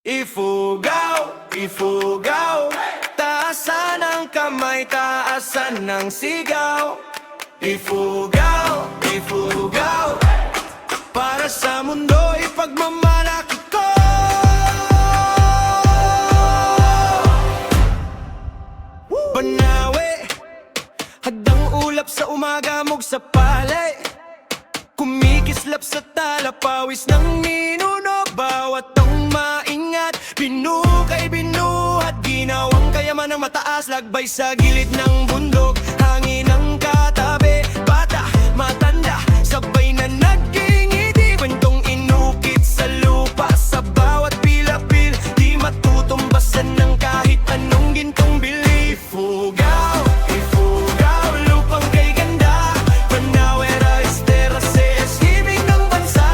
Ifugaw, ifugaw, taasan ang kamay, taasan ng sigaw. Ifugaw, ifugaw, para sa mundo ipagmamalaki ko. Banawe, hadang ulap sa umaga, mog sa palay. Kumikislap sa tala, pawis ng ninuno, bawat tong maingat. Binukay, binuhat, ginawang kayaman ng mataas, lagbay sa gilid ng bundok. Hangin ang katabi, bata, matanda, sabay na nagingiti. Kwentong inukit sa lupa, sa bawat pilapil, di matutumbasan ng kahit anong gintong bili. Ifugaw, ifugaw, lupang kay ganda, Banawe, Raíz-Terraces, himig ng bansa.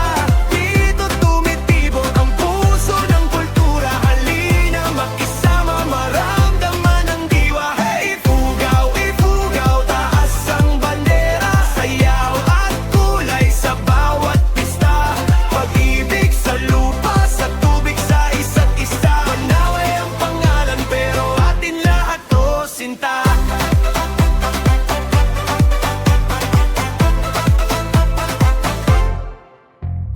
Dito tumitibok ang puso ng kultura, halina makisama, maramdaman ang diwa. Ifugaw, ifugaw, taas ang bandera, sayaw at kulay sa bawat pista. Pag-ibig sa lupa, sa tubig, sa isa't isa. Banawe ang pangalan pero atin lahat to sinta.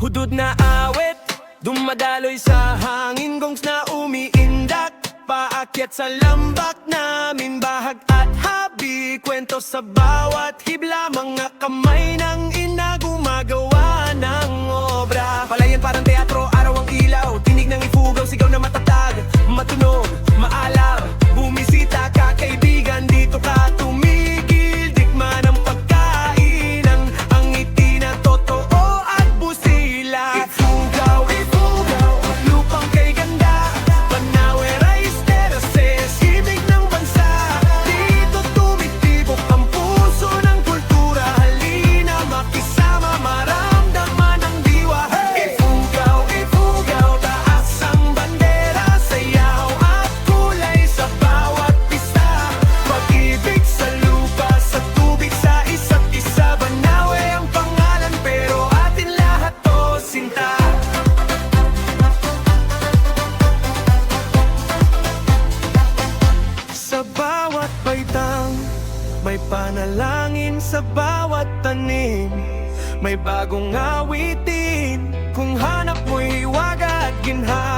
Hudod na awit, dumadaloy sa hangin, gongs na umiindak. Paakyat sa lambak namin, bahag at habi, kwento sa bawat hibla. Mga kamay ng ina gumagawa ng obra. Palayan parang teatro, araw ang ilaw, tinig ng ifugaw, sigaw na matatag, matunog, maalam. Bumisita ka kaibigan, dito ka tumigil, tikman ang pagkain, ang ngiti na totoo at busila. Ifugaw, ifugaw, lupang kay ganda, Banawe, Raíz-Terraces, himig ng bansa. Dito tumitibok ang puso ng kultura, halina makisama, maramdaman ang diwa. Ifugaw, ifugaw, taas ang bandera, sayaw at kulay sa bawat pista. Pag-ibig sa lupa, sa tubig, sa isa't isa. Banawe ang pangalan pero atin lahat to sinta. Sa bawat baitang may panalangin, sa bawat tanim may bagong awitin. Kung hanap mo'y hiwaga at ginhawa,